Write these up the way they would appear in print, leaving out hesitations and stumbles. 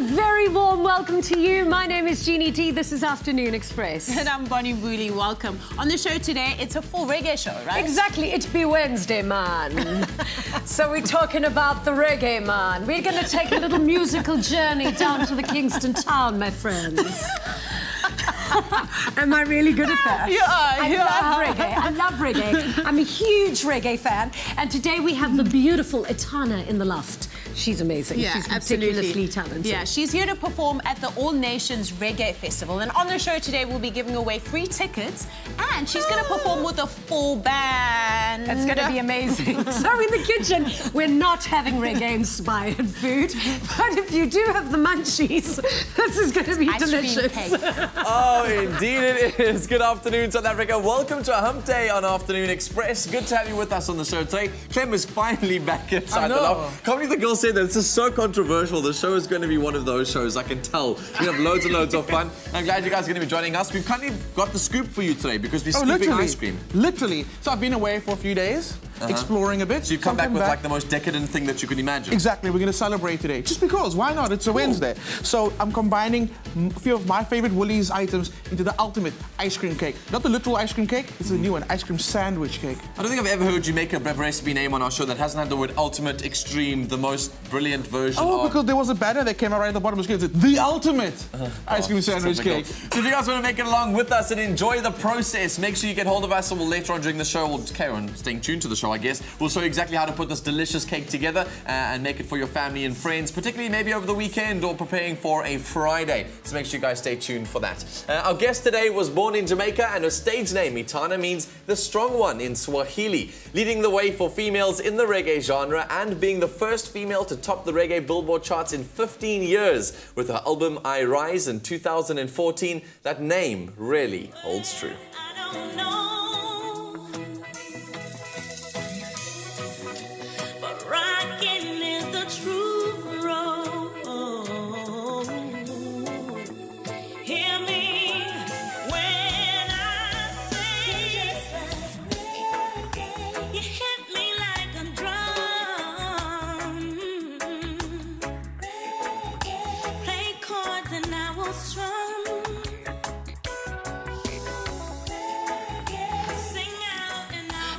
very warm welcome to you. My name is Jeannie D. This is Afternoon Express. And I'm Bonnie Booley. Welcome. On the show today, it's a full reggae show, right? Exactly. It be Wednesday, man. So we're talking about the reggae, man. We're going to take a little musical journey down to the Kingston town, my friends. Am I really good at that? You are. I love reggae. I love reggae. I'm a huge reggae fan. And today we have the beautiful Etana in the loft. She's amazing. Yeah, she's absolutely. ridiculously talented. Yeah, she's here to perform at the All Nations Reggae Festival. And on the show today, we'll be giving away free tickets. And she's going to perform with a full band. It's going to be amazing. So in the kitchen, we're not having reggae-inspired food. But if you do have the munchies, this is going to be delicious. Oh, indeed it is. Good afternoon, South Africa. Welcome to a hump day on Afternoon Express. Good to have you with us on the show today. Clem is finally back inside the loft. Can't believe the girl said that. This is so controversial. The show is going to be one of those shows, I can tell. We have loads and loads of fun. I'm glad you guys are going to be joining us. We've kind of got the scoop for you today because we're scooping ice cream. Literally. So I've been away for a few days, exploring a bit. So you've come back with like the most decadent thing that you could imagine. Exactly. We're going to celebrate today. Just because. Why not? It's a Wednesday. So I'm combining a few of my favorite Woolies items into the ultimate ice cream cake. Not the literal ice cream cake. It's a new one. Ice cream sandwich cake. I don't think I've ever heard you make a recipe name on our show that hasn't had the word ultimate, extreme, the most brilliant version of... because there was a banner that came out right at the bottom of the screen. It said, the ultimate ice cream sandwich cake. So if you guys want to make it along with us and enjoy the process, make sure you get hold of us, or we'll later on during the show, we'll carry on staying tuned to the show, I guess. We'll show you exactly how to put this delicious cake together and make it for your family and friends, particularly maybe over the weekend or preparing for a Friday. So make sure you guys stay tuned for that. Our guest today was born in Jamaica, and her stage name, Etana, means the strong one in Swahili, leading the way for females in the reggae genre and being the first female to top the reggae Billboard charts in 15 years with her album I Rise in 2014. That name really holds true. I don't know, but rockin' is the true road. Hear me when I say, you hit me like a drum. Play chords and I will strum.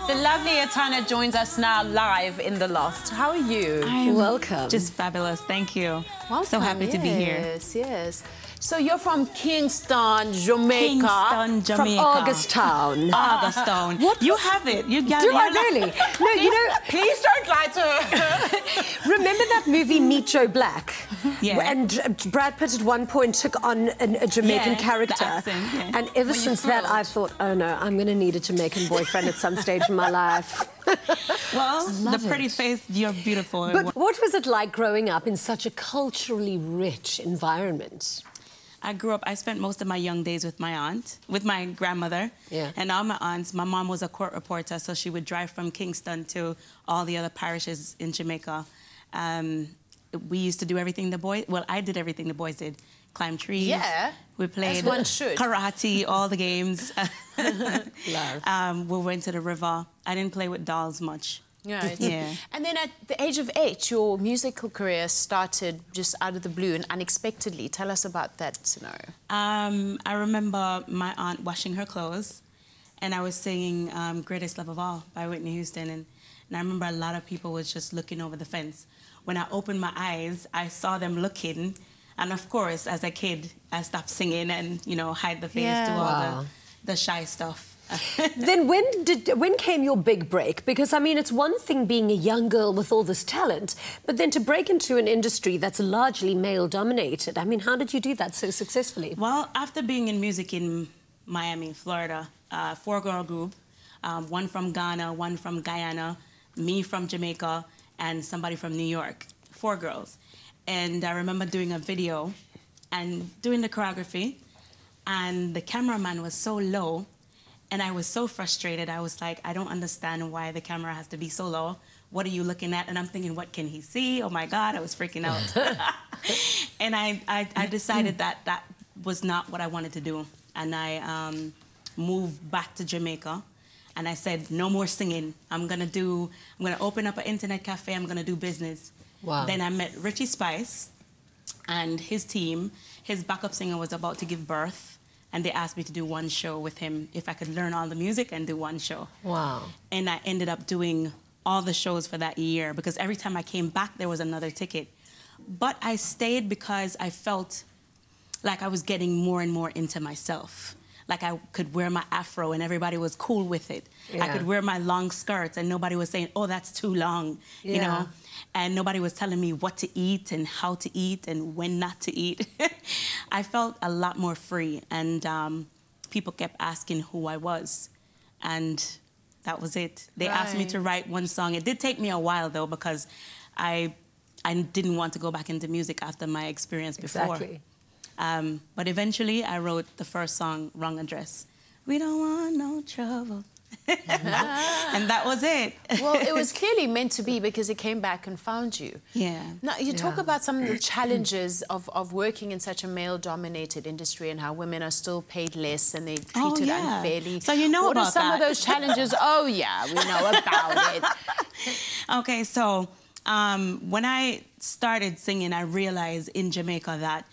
The lovely Etana joins us now live in the loft. How are you? Welcome. Just fabulous. Thank you. Welcome. So happy to be here. Yes, yes. So you're from Kingston, Jamaica. Kingston, Jamaica. From Augustown. Augustown. You have it. You got it. Do I really? No, you know... Please don't lie to her. Remember that movie Meet Joe Black? Yeah. And Brad Pitt at one point took on a Jamaican character. The accent, yeah. And ever since that, I thought, oh no, I'm going to need a Jamaican boyfriend at some stage in my life. Well, the pretty face, you're beautiful. But what was it like growing up in such a culturally rich environment? I spent most of my young days with my aunt, with my grandmother. Yeah. And all my aunts, my mom was a court reporter, so she would drive from Kingston to all the other parishes in Jamaica. We used to do everything the boys, well, I did everything the boys did. Climb trees. Yeah. We played as one should. Karate, all the games. Love. We went to the river. I didn't play with dolls much. Right. Yeah. And then at the age of 8, your musical career started just out of the blue and unexpectedly. Tell us about that scenario. I remember my aunt washing her clothes, and I was singing Greatest Love of All by Whitney Houston, and I remember a lot of people was just looking over the fence. When I opened my eyes, I saw them looking, and of course, as a kid, I stopped singing and, you know, hide the face, do all the shy stuff. Then when came your big break? Because, I mean, it's one thing being a young girl with all this talent, but then to break into an industry that's largely male-dominated. I mean, how did you do that so successfully? Well, after being in music in Miami, Florida, 4-girl group, one from Ghana, one from Guyana, me from Jamaica, and somebody from New York, 4 girls. And I remember doing a video and doing the choreography, and the cameraman was so low, and I was so frustrated. I was like, I don't understand why the camera has to be so low. What are you looking at? And I'm thinking, what can he see? Oh my God, I was freaking out. And I decided that was not what I wanted to do. And I moved back to Jamaica. And I said, no more singing. I'm gonna open up an internet cafe. I'm gonna do business. Wow. Then I met Richie Spice. and his team, his backup singer was about to give birth, and they asked me to do one show with him, if I could learn all the music and do one show. Wow. And I ended up doing all the shows for that year, because every time I came back, there was another ticket. But I stayed because I felt like I was getting more and more into myself. Like I could wear my afro and everybody was cool with it. Yeah. I could wear my long skirts and nobody was saying, oh, that's too long, you know? And nobody was telling me what to eat and how to eat and when not to eat. I felt a lot more free, and people kept asking who I was. And that was it. They asked me to write one song. It did take me a while, though, because I didn't want to go back into music after my experience before. Exactly. But eventually, I wrote the first song, Wrong Address. We don't want no trouble. And that was it. Well, it was clearly meant to be, because it came back and found you. Yeah. Now, you talk about some of the challenges of working in such a male-dominated industry and how women are still paid less and they're treated unfairly. So you know what about are some that. of those challenges? Oh, yeah, we know about it. Okay, so when I started singing, I realized in Jamaica that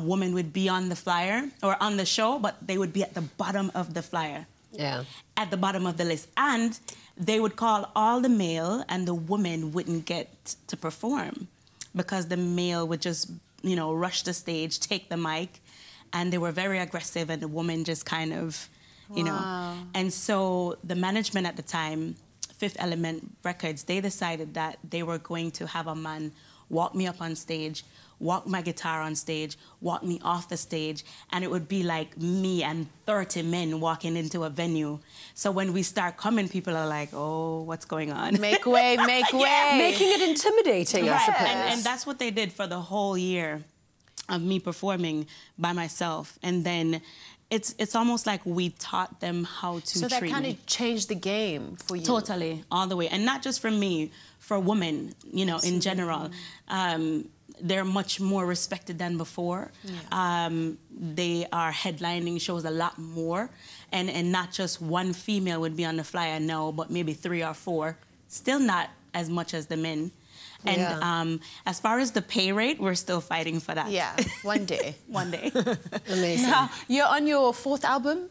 women would be on the flyer or on the show, but they would be at the bottom of the flyer. Yeah. At the bottom of the list. And they would call all the male and the woman wouldn't get to perform because the male would just, you know, rush the stage, take the mic, and they were very aggressive, and the woman just kind of, you know. And so the management at the time, Fifth Element Records, they decided that they were going to have a man walk me up on stage, walk my guitar on stage, walk me off the stage, and it would be like me and 30 men walking into a venue. So when we start coming, people are like, oh, what's going on? Make way, make way. Making it intimidating, I suppose. And that's what they did for the whole year of me performing by myself. And then it's almost like we taught them how to treat me. So that kind of changed the game for you. Totally, all the way. And not just for me, for women, you know, in general. They're much more respected than before. Yeah. They are headlining shows a lot more. And not just one female would be on the flyer now, but maybe 3 or 4. Still not as much as the men. And as far as the pay rate, we're still fighting for that. Yeah, one day. One day. Amazing. Now, you're on your 4th album?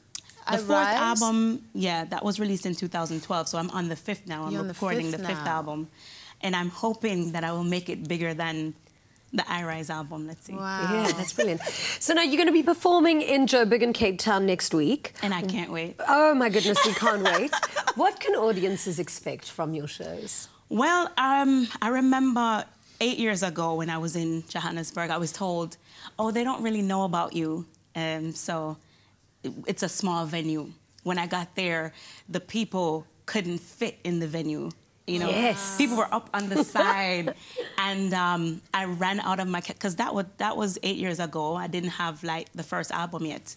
The 4th album, yeah, that was released in 2012. So I'm on the 5th now. I'm recording the 5th album. And I'm hoping that I will make it bigger than the I Rise album. Let's see. Wow. Yeah, that's brilliant. So now you're going to be performing in Joburg and Cape Town next week. And I can't wait. Oh, my goodness, we can't wait. What can audiences expect from your shows? Well, I remember 8 years ago when I was in Johannesburg, I was told, oh, they don't really know about you. So it's a small venue. When I got there, the people couldn't fit in the venue. You know, people were up on the side, and I ran out of my, because that was 8 years ago. I didn't have like the first album yet.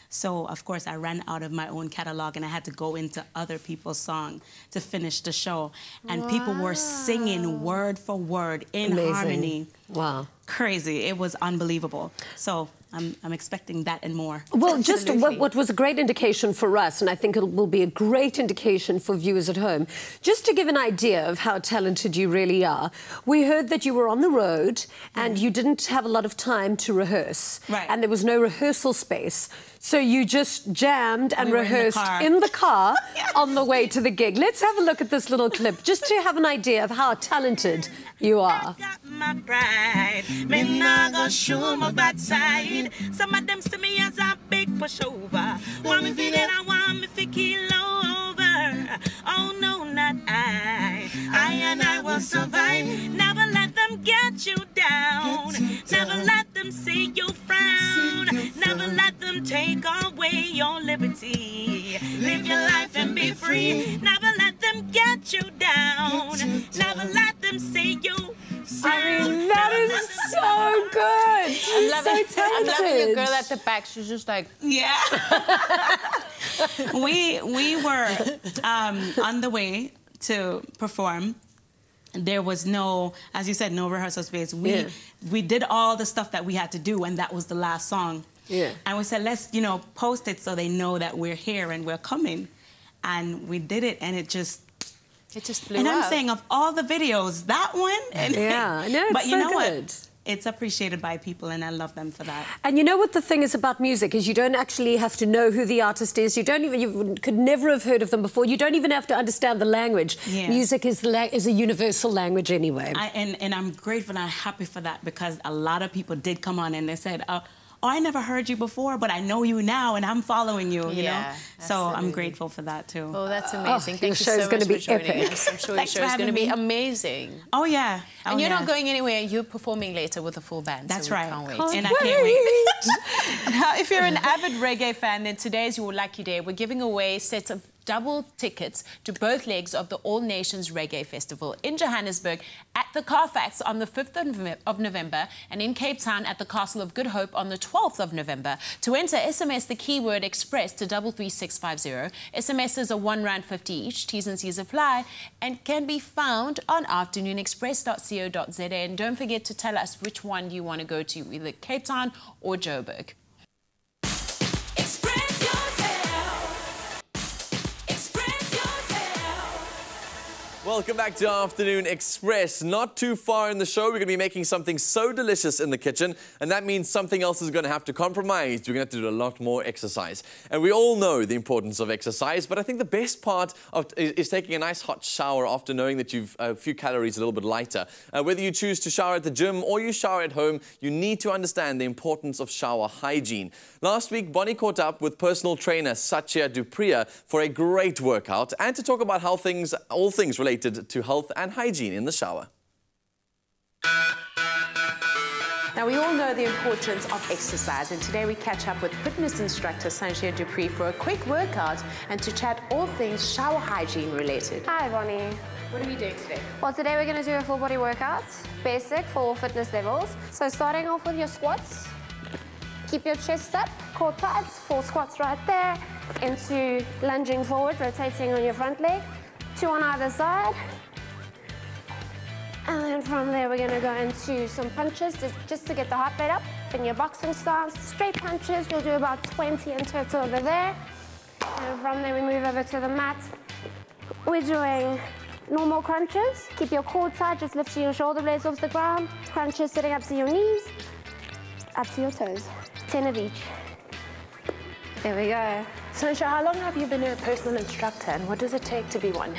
So, of course, I ran out of my own catalog, and I had to go into other people's song to finish the show. And people were singing word for word in harmony. Wow. Crazy. It was unbelievable. So I'm expecting that and more. Well, just what was a great indication for us, and I think it will be a great indication for viewers at home, just to give an idea of how talented you really are, we heard that you were on the road and you didn't have a lot of time to rehearse. Right. And there was no rehearsal space. So you just jammed and rehearsed in the car on the way to the gig. Let's have a look at this little clip, just to have an idea of how talented you are. I got my pride, me nah go show my bad side. Some of them see me as a big pushover. Want me feel it, I want me to kill over. Oh no, not I. I will survive. Never let them get you down. Never let them see you frown. Never let them take away your liberty. Live your life and be free. Never let them get you down. Never let them see you. I mean, that is so good. I'm loving, so talented. I'm loving your girl at the back. She's just like... Yeah. we were on the way to perform. There was no, as you said, no rehearsal space. We did all the stuff that we had to do, and that was the last song. Yeah. And we said, let's, you know, post it so they know that we're here and we're coming. And we did it, and it just flew and up. I'm saying, of all the videos, that one. And, yeah, I know. It's but you know good. what? it's appreciated by people, and I love them for that. And you know what the thing is about music is you don't actually have to know who the artist is. You could never have heard of them before. You don't even have to understand the language. Yeah. Music is a universal language anyway. And I'm grateful and I'm happy for that, because a lot of people did come on and they said, oh, I never heard you before, but I know you now and I'm following you, you know? So I'm grateful for that too. Oh, that's amazing. Thank you so much for joining us. I'm sure your show is going to be amazing. Oh, yeah. And you're not going anywhere. You're performing later with a full band. That's so we right. Can't wait. And I can't wait. Now, if you're an avid reggae fan, then today is your lucky day. We're giving away sets of double tickets to both legs of the All Nations Reggae Festival in Johannesburg at the Carfax on the 5th of November and in Cape Town at the Castle of Good Hope on the 12th of November. To enter, SMS the keyword Express to 33650. SMSs are R1.50 each. T's and C's apply and can be found on afternoonexpress.co.za. And don't forget to tell us which one you want to go to, either Cape Town or Joburg. Welcome back to Afternoon Express. Not too far in the show, we're going to be making something so delicious in the kitchen, and that means something else is going to have to compromise. We're going to have to do a lot more exercise. And we all know the importance of exercise, but I think the best part is taking a nice hot shower after knowing that you've a few calories a little bit lighter. Whether you choose to shower at the gym or you shower at home, you need to understand the importance of shower hygiene. Last week, Bonnie caught up with personal trainer Satya Dupriya for a great workout and to talk about how all things related to health and hygiene in the shower. Now, we all know the importance of exercise, and today we catch up with fitness instructor Satya Dupriya for a quick workout and to chat all things shower hygiene related. Hi, Bonnie. What are we doing today? Well, today we're going to do a full body workout, basic for all fitness levels. So starting off with your squats, keep your chest up, core tight, 4 squats right there, into lunging forward, rotating on your front leg. 2 on either side. And then from there, we're gonna go into some punches just to get the heart rate up. In your boxing stance, straight punches, you'll do about 20 in total over there. And from there, we move over to the mat. We're doing normal crunches. Keep your core tight, just lifting your shoulder blades off the ground. Crunches sitting up to your knees, up to your toes. 10 of each. There we go. Satya, how long have you been a personal instructor, and what does it take to be one?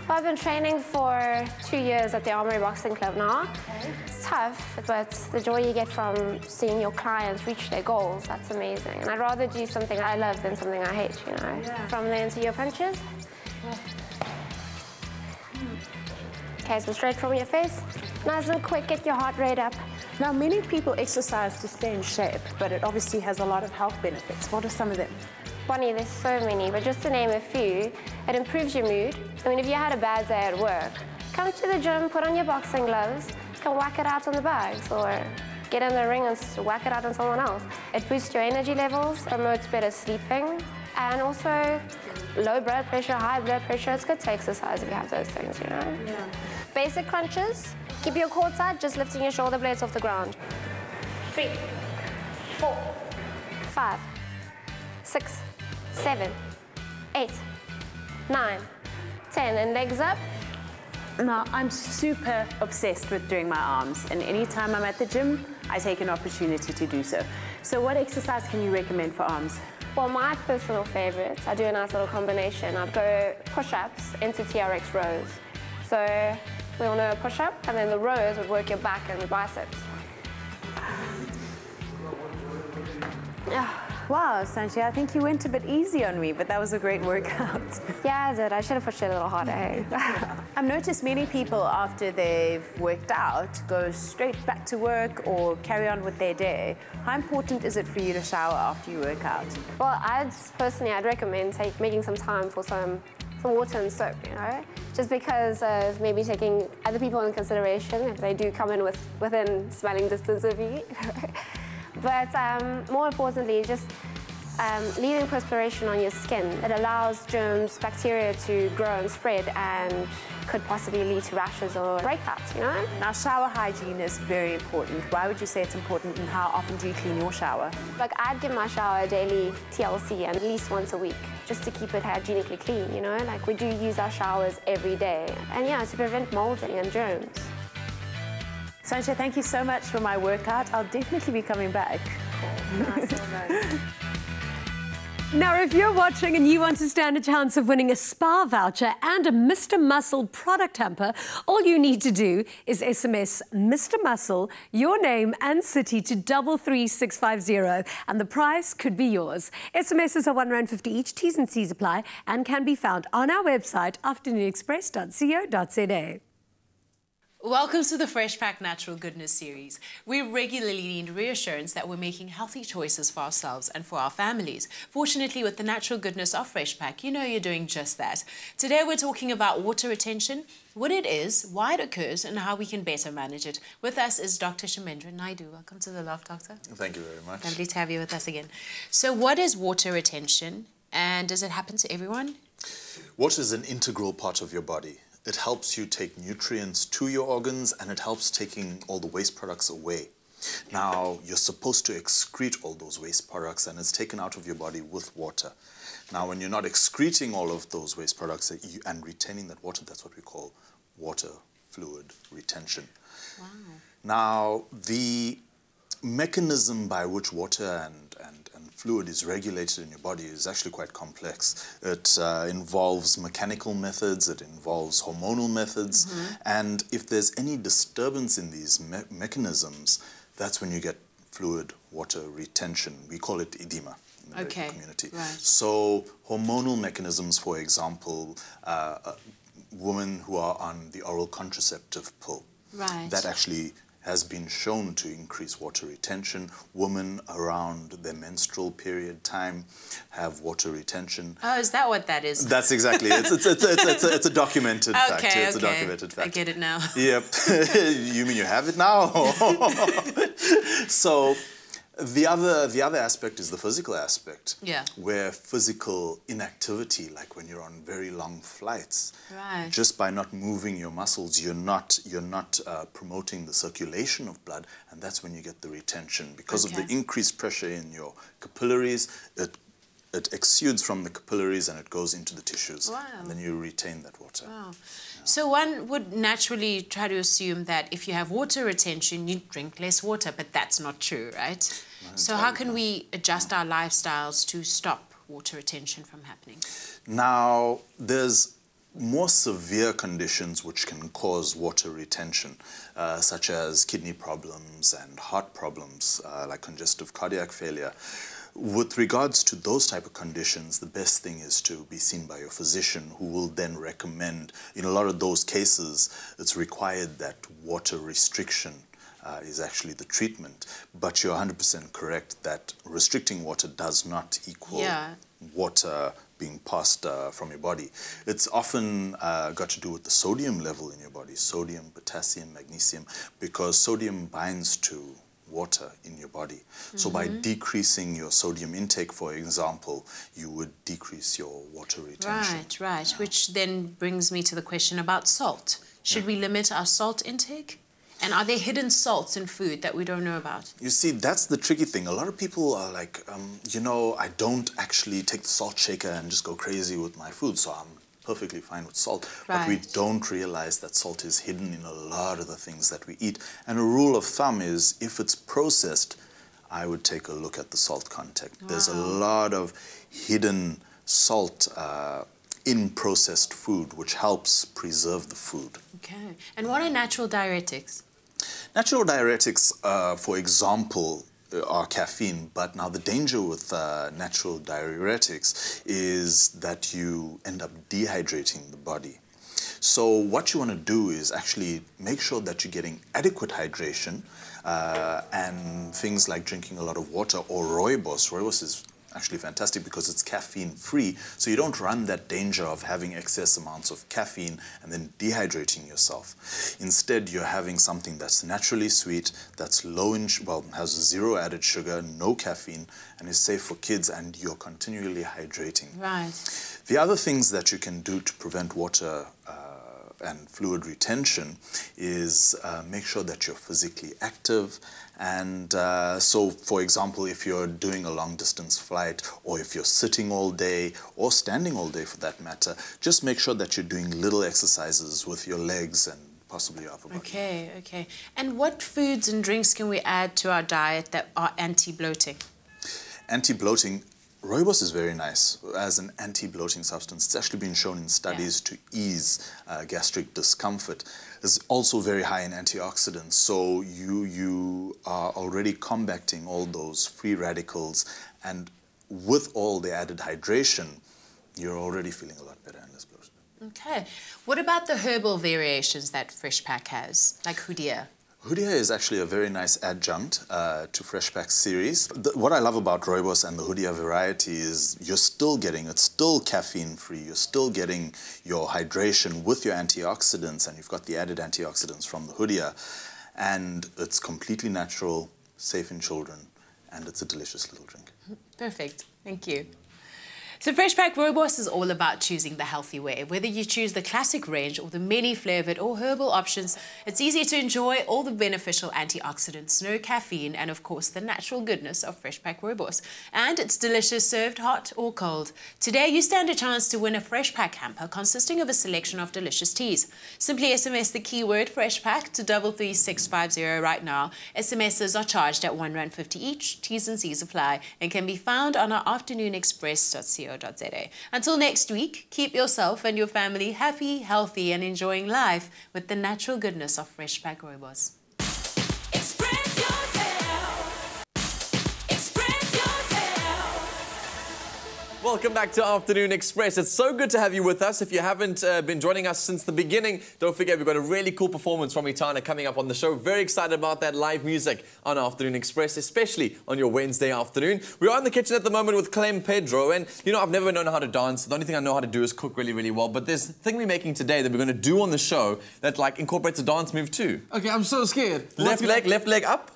I've been training for 2 years at the Armory Boxing Club now. Okay. It's tough, but the joy you get from seeing your clients reach their goals, that's amazing. And I'd rather do something I love than something I hate, you know. Yeah. From there into your punches. Yeah. Okay, so straight from your face. Nice and quick, get your heart rate up. Now, many people exercise to stay in shape, but it obviously has a lot of health benefits. What are some of them? Bonnie, there's so many, but just to name a few, it improves your mood. I mean, if you had a bad day at work, come to the gym, put on your boxing gloves, can whack it out on the bags, or get in the ring and whack it out on someone else. It boosts your energy levels, promotes better sleeping, and also low blood pressure, high blood pressure. It's good to exercise if you have those things, you know? Yeah. Basic crunches, keep your core tight, just lifting your shoulder blades off the ground. 3, 4, 5, 6, 7, 8, 9, 10, and legs up. Now, I'm super obsessed with doing my arms, and anytime I'm at the gym, I take an opportunity to do so. So what exercise can you recommend for arms? Well, my personal favorites, I do a nice little combination. I'd go push-ups into TRX rows. So we all know a push-up, and then the rows would work your back and the biceps. Wow, Satya, I think you went a bit easy on me, but that was a great workout. Yeah, I did. I should have pushed it a little harder, hey? I've noticed many people, after they've worked out, go straight back to work or carry on with their day. How important is it for you to shower after you work out? Well, I'd recommend making some time for some water and soap, you know? Just because of maybe taking other people into consideration if they do come in within smelling distance of you. But more importantly, just leaving perspiration on your skin. It allows germs, bacteria to grow and spread and could possibly lead to rashes or breakouts, you know? Now, shower hygiene is very important. Why would you say it's important, and how often do you clean your shower? Like, I'd give my shower a daily TLC at least once a week, just to keep it hygienically clean, you know? Like, we do use our showers every day. And yeah, to prevent molding and germs. Sanjay, thank you so much for my workout. I'll definitely be coming back. Nice, well done. Now, if you're watching and you want to stand a chance of winning a spa voucher and a Mr. Muscle product hamper, all you need to do is SMS Mr. Muscle, your name and city to 33650, and the prize could be yours. SMSs are R1.50 each, T's and C's apply, and can be found on our website, afternoonexpress.co.za. Welcome to the Fresh Pack Natural Goodness series. We regularly need reassurance that we're making healthy choices for ourselves and for our families. Fortunately, with the natural goodness of Fresh Pack, you know you're doing just that. Today we're talking about water retention, what it is, why it occurs, and how we can better manage it. With us is Dr. Shamendra Naidu. Welcome to the Loft, Doctor. Thank you very much. Lovely to have you with us again. So what is water retention, and does it happen to everyone? Water is an integral part of your body. It helps you take nutrients to your organs, and it helps taking all the waste products away. Now, you're supposed to excrete all those waste products, and it's taken out of your body with water. Now, when you're not excreting all of those waste products and retaining that water, that's what we call water fluid retention. Wow. Now, the mechanism by which water and fluid is regulated in your body is actually quite complex. It involves mechanical methods, it involves hormonal methods, and if there's any disturbance in these mechanisms, that's when you get fluid water retention. We call it edema in the medical community. Right. So hormonal mechanisms, for example, women who are on the oral contraceptive pill, that actually has been shown to increase water retention. Women around their menstrual period time have water retention. Oh, is that what that is? That's exactly it. It's a documented fact. It's a documented fact. I get it now. Yep. You mean you have it now? So the other aspect is the physical aspect. Yeah. Where physical inactivity, like when you're on very long flights, Right. just by not moving your muscles, you're not promoting the circulation of blood, and that's when you get the retention. Because of the increased pressure in your capillaries, it exudes from the capillaries and it goes into the tissues. Wow. And then you retain that water. Wow. So one would naturally try to assume that if you have water retention, you drink less water, but that's not true, right? So how can we adjust our lifestyles to stop water retention from happening? Now, there's more severe conditions which can cause water retention, such as kidney problems and heart problems, like congestive cardiac failure. With regards to those type of conditions, the best thing is to be seen by your physician, who will then recommend. In a lot of those cases, it's required that water restriction is actually the treatment. But you're 100% correct that restricting water does not equal water being passed from your body. It's often got to do with the sodium level in your body, sodium, potassium, magnesium, because sodium binds to water in your body. So by decreasing your sodium intake, for example, you would decrease your water retention. Right. Which then brings me to the question about salt. Should we limit our salt intake? And are there hidden salts in food that we don't know about? You see, that's the tricky thing. A lot of people are like, you know, I don't actually take the salt shaker and just go crazy with my food, so I'm perfectly fine with salt. But we don't realize that salt is hidden in a lot of the things that we eat. And a rule of thumb is, if it's processed, I would take a look at the salt content. There's a lot of hidden salt in processed food, which helps preserve the food. Okay. And what are natural diuretics? Natural diuretics, for example, are caffeine, but now the danger with natural diuretics is that you end up dehydrating the body. So what you want to do is actually make sure that you're getting adequate hydration, and things like drinking a lot of water or rooibos. Rooibos is actually fantastic because it's caffeine free, so you don't run that danger of having excess amounts of caffeine and then dehydrating yourself. Instead, you're having something that's naturally sweet, that's low in, has zero added sugar, no caffeine, and is safe for kids, and you're continually hydrating. Right. The other things that you can do to prevent water and fluid retention is make sure that you're physically active. And so, for example, if you're doing a long distance flight, or if you're sitting all day or standing all day for that matter, just make sure that you're doing little exercises with your legs and possibly your upper body. Okay, okay. And what foods and drinks can we add to our diet that are anti-bloating? Anti-bloating, rooibos is very nice as an anti-bloating substance. It's actually been shown in studies to ease gastric discomfort. It's also very high in antioxidants, so you are already combating all those free radicals, and with all the added hydration, you're already feeling a lot better and less bloated. Okay. What about the herbal variations that Fresh Pack has, like Hoodia? Hoodia is actually a very nice adjunct to Fresh Pack's series. What I love about rooibos and the Hoodia variety is you're still getting, it's still caffeine-free, you're still getting your hydration with your antioxidants, and you've got the added antioxidants from the Hoodia. And it's completely natural, safe in children, and it's a delicious little drink. Perfect. Thank you. So Fresh Pack Rooibos is all about choosing the healthy way. Whether you choose the classic range or the many flavoured or herbal options, it's easy to enjoy all the beneficial antioxidants, no caffeine, and of course the natural goodness of Fresh Pack Rooibos. And it's delicious served hot or cold. Today you stand a chance to win a Fresh Pack hamper consisting of a selection of delicious teas. Simply SMS the keyword Fresh Pack to 33650 right now. SMSs are charged at R1.50 each. T's and C's apply and can be found on our afternoonexpress.co.za. Until next week, keep yourself and your family happy, healthy, and enjoying life with the natural goodness of Fresh Pack Rooibos. Express yourself. Express yourself. Welcome back to Afternoon Express. It's so good to have you with us. If you haven't been joining us since the beginning, don't forget we've got a really cool performance from Etana coming up on the show. Very excited about that live music on Afternoon Express, especially on your Wednesday afternoon. We are in the kitchen at the moment with Clem Pedro, and you know, I've never known how to dance. The only thing I know how to do is cook really, really well. But there's a thing we're making today that we're going to do on the show that like incorporates a dance move too. Okay, I'm so scared. Left leg up.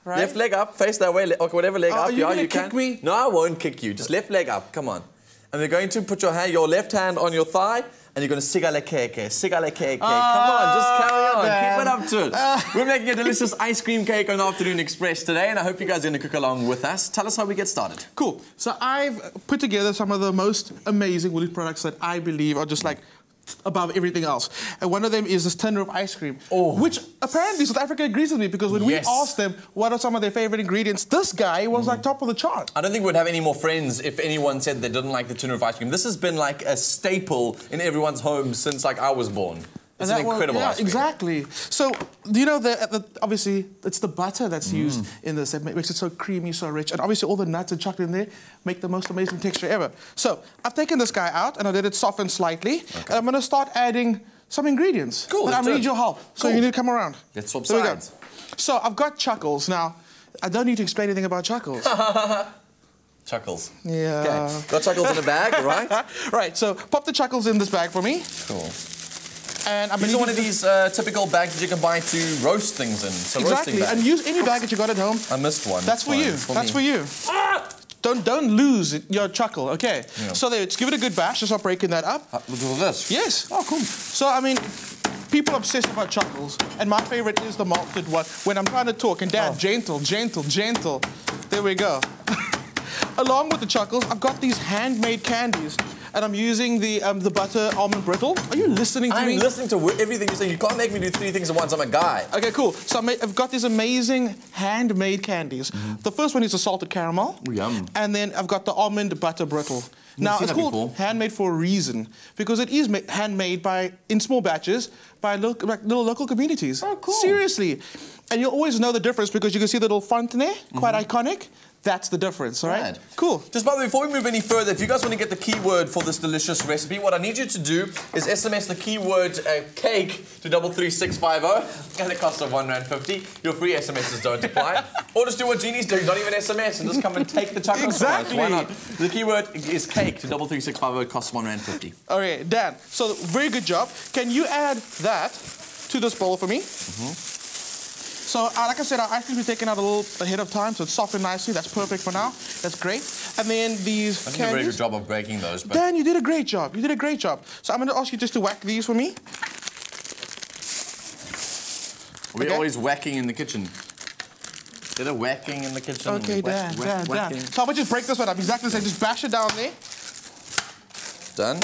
Right. Left leg up, face that way, okay, whatever leg up. Are you going to kick me? No, I won't kick you. Just left leg up, come on. And we're going to put your left hand on your thigh, and you're going to sigale keke. Come on, just carry on. Man. Keep it up to it. We're making a delicious ice cream cake on Afternoon Express today, and I hope you guys are going to cook along with us. Tell us how we get started. Cool. So I've put together some of the most amazing Woolies products that I believe are just like above everything else. And one of them is this tin of ice cream, which apparently South Africa agrees with me, because when we asked them what are some of their favorite ingredients, this guy was like top of the chart. I don't think we'd have any more friends if anyone said they didn't like the tin of ice cream. This has been like a staple in everyone's home since like I was born. It's an incredible ice cream. Exactly. So, you know, obviously, it's the butter that's used in this that makes it so creamy, so rich. And obviously, all the nuts and chocolate in there make the most amazing texture ever. So, I've taken this guy out, and I let it soften slightly. Okay. And I'm going to start adding some ingredients. Cool. But I need your help. So, you need to come around. Let's swap sides. So, I've got chuckles. Now, I don't need to explain anything about chuckles. Chuckles. Yeah. Okay. Got chuckles in a bag, right? Right. So, pop the chuckles in this bag for me. Cool. And these are one of these typical bags that you can buy to roast things in. So exactly, and use any bag that you got at home. I missed one. That's for you. That's for you. Don't lose your chuckle, okay? Yeah. So there, just give it a good bash. Just start breaking that up. Look at this. Yes. Oh, cool. So, I mean, people obsess about chuckles, and my favorite is the malted one. When I'm trying to talk, and Dad, gentle, gentle, gentle. There we go. Along with the chuckles, I've got these handmade candies. And I'm using the butter almond brittle. Are you listening to me? I'm listening to everything you're saying. You can't make me do 3 things at once. I'm a guy. Okay, cool. So I've got these amazing handmade candies. The first one is the salted caramel. Yum. And then I've got the almond butter brittle. Now, it's called handmade for a reason, because it is handmade in small batches by little local communities. Oh, cool. Seriously. And you'll always know the difference because you can see the little font in there, quite iconic. That's the difference, all right? Right. Cool. Just by the way, before we move any further, if you guys want to get the keyword for this delicious recipe, what I need you to do is SMS the keyword cake to 33650 at a cost of R1.50. Your free SMSs don't apply. Or just do what Jeannie's doing, not even SMS, and just come and take the chocolate. Exactly. Why not? The keyword is cake to 33650. It costs R1.50. All right, Dan. So very good job. Can you add that to this bowl for me? So, like I said, our ice cream is taken out a little ahead of time, so it's softened nicely. That's perfect for now. That's great. And then these candies. I did a very good job of breaking those. But Dan, you did a great job. You did a great job. So I'm going to ask you just to whack these for me. We're always whacking in the kitchen. Did a whacking in the kitchen. Okay, Dan. So I'm going to just break this one up. Exactly the same. Just bash it down there. Done.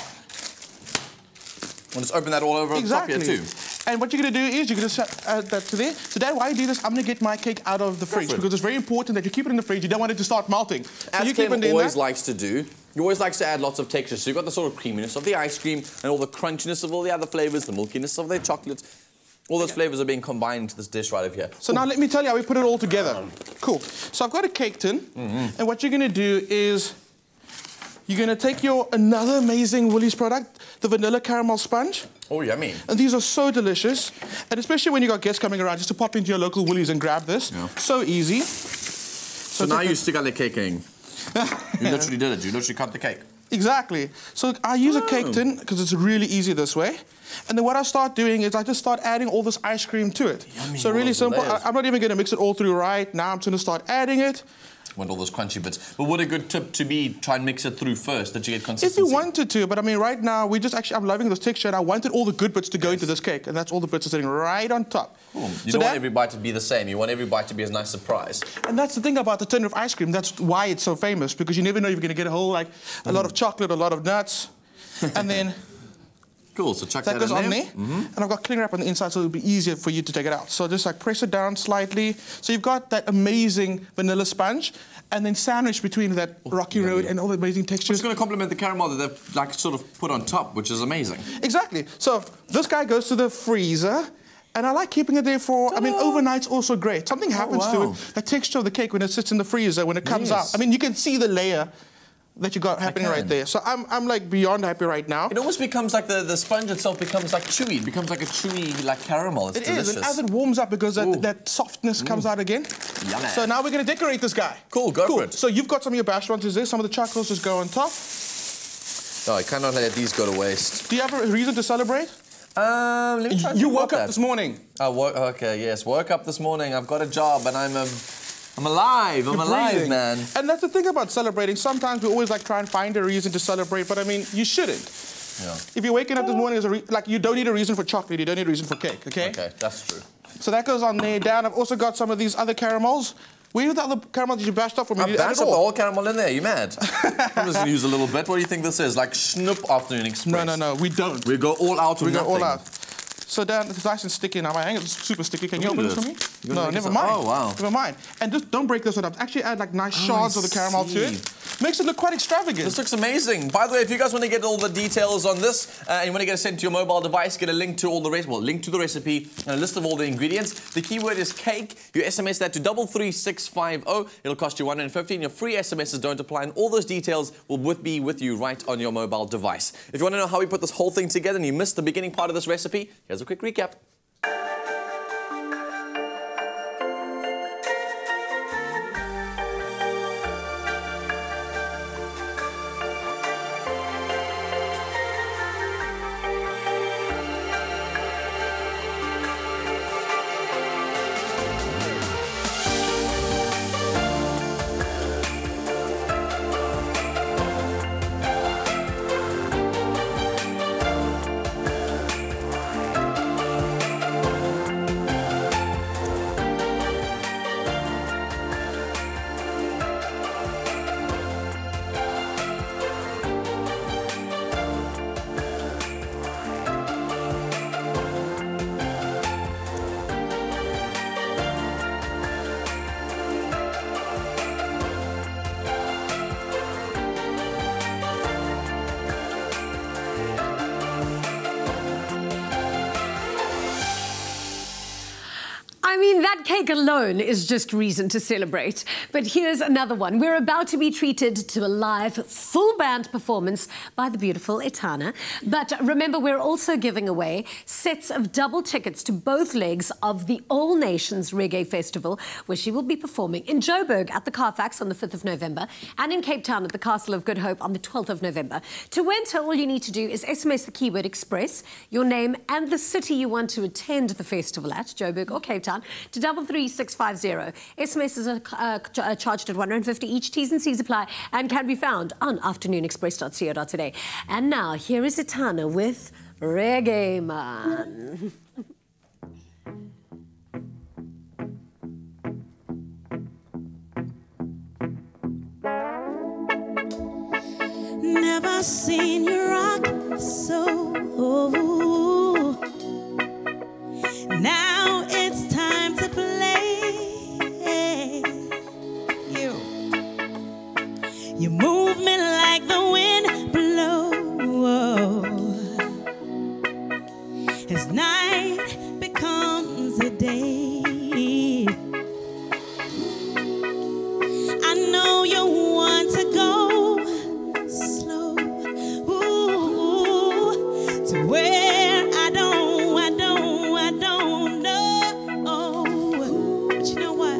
We'll just open that all over the top here too. And what you're going to do is you're going to add that to there. So Dad, while you do this, I'm going to get my cake out of the fridge because it's very important that you keep it in the fridge. You don't want it to start melting. So As you keep Kim on doing always that. likes to do, he always likes to add lots of texture. So you've got the sort of creaminess of the ice cream and all the crunchiness of all the other flavors, the milkiness of the chocolate. All those flavors are being combined into this dish right over here. So now let me tell you how we put it all together. Cool. So I've got a cake tin, and what you're going to do is you're going to take your another amazing Woolies product, the vanilla caramel sponge. Oh, yummy. And these are so delicious, and especially when you got guests coming around, just to pop into your local Woolies and grab this. Yeah. So easy. So now you stick out the cake in. You literally did it. You literally cut the cake. Exactly. So I use a cake tin because it's really easy this way. And then what I start doing is I just start adding all this ice cream to it. Yummy, so really simple. I'm not even going to mix it all through right now. I'm just going to start adding it. Want all those crunchy bits. But what a good tip to be, try and mix it through first, that you get consistency. If you wanted to, but I mean, right now, I'm loving this texture, and I wanted all the good bits to go into this cake, and that's all the bits are sitting right on top. Cool. You don't want every bite to be the same. You want every bite to be a nice surprise. And that's the thing about the tin of ice cream. That's why it's so famous, because you never know if you're going to get a whole, like, a lot of chocolate, a lot of nuts, and then... Cool, so chuck that goes in on there. And I've got cling wrap on the inside, so it'll be easier for you to take it out. So just like press it down slightly. So you've got that amazing vanilla sponge, and then sandwiched between that rocky road and all the amazing textures. It's going to complement the caramel that they've like sort of put on top, which is amazing. Exactly. So this guy goes to the freezer. And I like keeping it there for, I mean, overnight's also great. Something happens to it. The texture of the cake when it sits in the freezer, when it comes out. I mean, you can see the layer that you got happening right there. So I'm like beyond happy right now. It almost becomes like the sponge itself becomes like chewy. It becomes like a chewy like caramel. It's delicious. It is, and as it warms up, because that softness comes out again. Yummy. So now we're going to decorate this guy. Cool, go for it. So you've got some of your bashed ones there. Some of the chocolates just go on top. Oh, I cannot let these go to waste. Do you have a reason to celebrate? Let me try. You woke up this morning. Okay, yes, woke up this morning. I've got a job and I'm alive. I'm alive, man. And that's the thing about celebrating. Sometimes we always like try and find a reason to celebrate, but I mean, you shouldn't. Yeah. If you're waking up this morning, like you don't need a reason for chocolate. You don't need a reason for cake. Okay. Okay, that's true. So that goes on there. Down. I've also got some of these other caramels. Where are the other caramels that you bashed up for me? I bashed up the whole caramel in there. You mad? I'm just gonna use a little bit. What do you think this is? Like Snoop Afternoon Express? No, we don't. We go all out. We go all out. So Dan, it's nice and sticky now. My hand is super sticky. Can you open this for me? No, never mind. Oh, wow. Never mind. And just don't break this one up. Actually add like nice shards of the caramel to it. Makes it look quite extravagant. This looks amazing. By the way, if you guys want to get all the details on this and you want to get it sent to your mobile device, get a link to all the link to the recipe and a list of all the ingredients. The keyword is cake. You SMS that to 33650. It'll cost you $150. Your free SMSs don't apply, and all those details will be with you right on your mobile device. If you want to know how we put this whole thing together and you missed the beginning part of this recipe, here's a quick recap. I mean, that cake alone is just reason to celebrate. But here's another one. We're about to be treated to a live, full band performance by the beautiful Etana. But remember, we're also giving away sets of double tickets to both legs of the All Nations Reggae Festival, where she will be performing in Joburg at the Carfax on the 5th of November and in Cape Town at the Castle of Good Hope on the 12th of November. To enter, all you need to do is SMS the keyword Express, your name and the city you want to attend the festival at, Joburg or Cape Town, to 33650. SMSs are charged at $150 each. T's and C's apply and can be found on afternoonexpress.co.za. And now, here is Etana with Reggae Man. Never seen you rock so. move me like the wind blows. As night becomes a day, I know you want to go slow, ooh, to where I don't know. But you know what?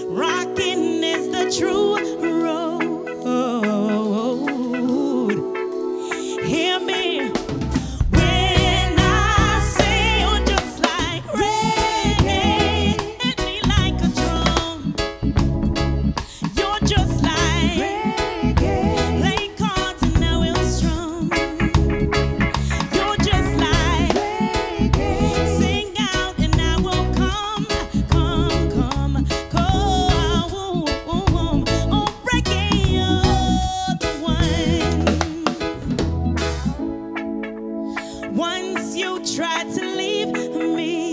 Rocking is the true road. Hear me. Once you tried to leave me,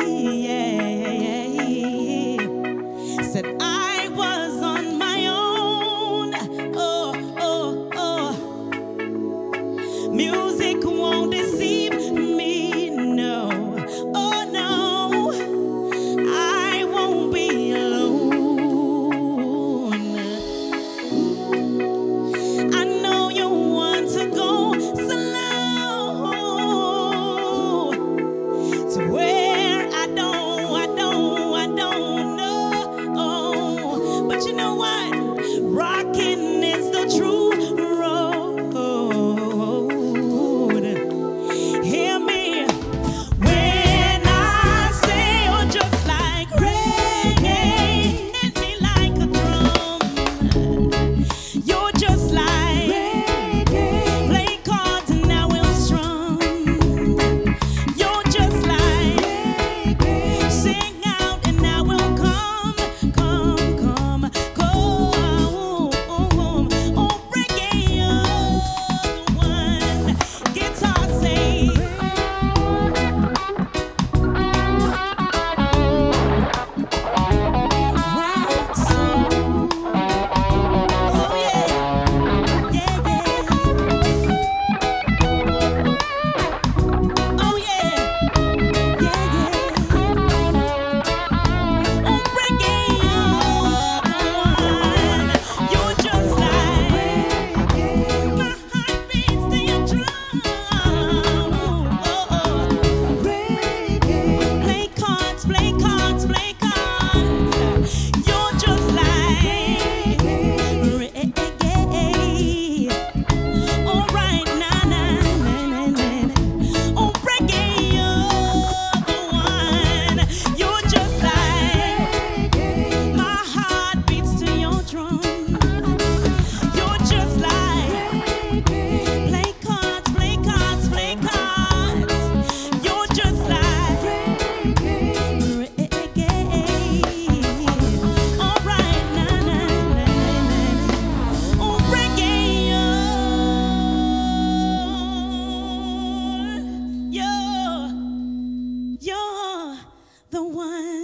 said I was on my own. Music won't deceive me, no. Oh no, I won't be alone. I know you want to go slow to where I don't know. But you know what? Rockin' is the true road. Hear me when I say you're just like reggae. Hit me like a drum. You're just like reggae. Play cards and I will strum. You're just like reggae. Sing out and I will come. Oh, reggae, you're the one. Guitar say. Rock song. Oh yeah, yeah. Oh yeah, Oh, reggae, you're just like my heart beats to your drum. Play cards. You're just like reggae. All right, Oh, reggae, you're the one. You're just like my heart beats to your drum. You're just like play cards. You're just like reggae. All right, Oh, reggae, you're the one.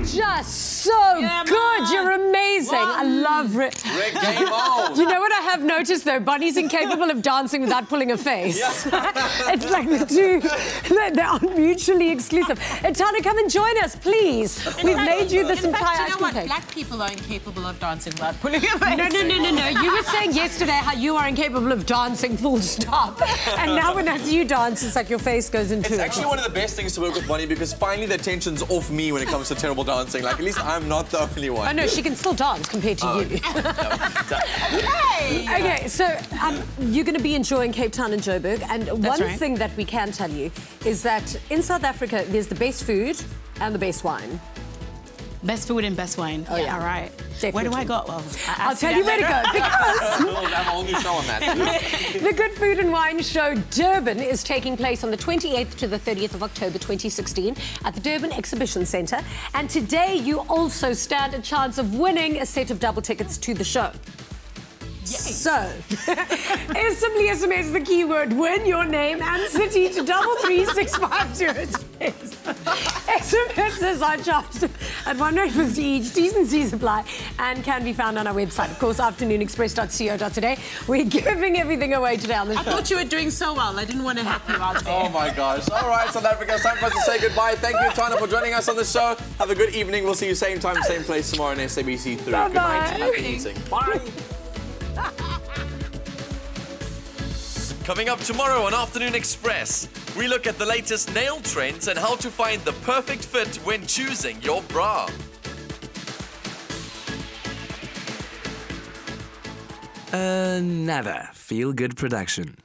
Just so good. You're amazing. I love it. Reggae mode. You know what I have noticed though? Bonnie's incapable of dancing without pulling a face. It's like the two, they are mutually exclusive. Etana, come and join us, please. We've made you this entire you know what? cake. Black people are incapable of dancing without pulling a face. No. You were saying yesterday how you are incapable of dancing, full stop. And now when I see you dance, it's like your face goes into It's it. actually one of the best things to work with Bonnie because finally the tension's off me when it comes to terrible dancing. Like, at least I'm not the only one. Oh, no, she can still dance compared to you. Hey! Okay, so you're going to be enjoying Cape Town and Joburg, and one right. thing that we can tell you is that in South Africa, there's the best food and the best wine. Best food and best wine. Oh, yeah. All right. Definitely. Where do I go? Well, I'll tell you where to go, because We'll have a whole new show on that. the Good Food and Wine Show Durban is taking place on the 28th to the 30th of October 2016 at the Durban Exhibition Centre. And today you also stand a chance of winning a set of double tickets to the show. So, simply SMS the keyword win, your name and city to 33652. SMSs are charged at $1.50 each. T's and C's apply and can be found on our website. Of course, afternoonexpress.co.za. We're giving everything away today on the show. I thought you were doing so well. I didn't want to help you out there. Oh my gosh. All right, South Africa, it's time for us to say goodbye. Thank you, Etana, for joining us on the show. Have a good evening. We'll see you same time, same place tomorrow on SABC 3. Bye-bye. Good night. Happy eating. Bye. Coming up tomorrow on Afternoon Express, we look at the latest nail trends and how to find the perfect fit when choosing your bra. Nada. Feel Good production.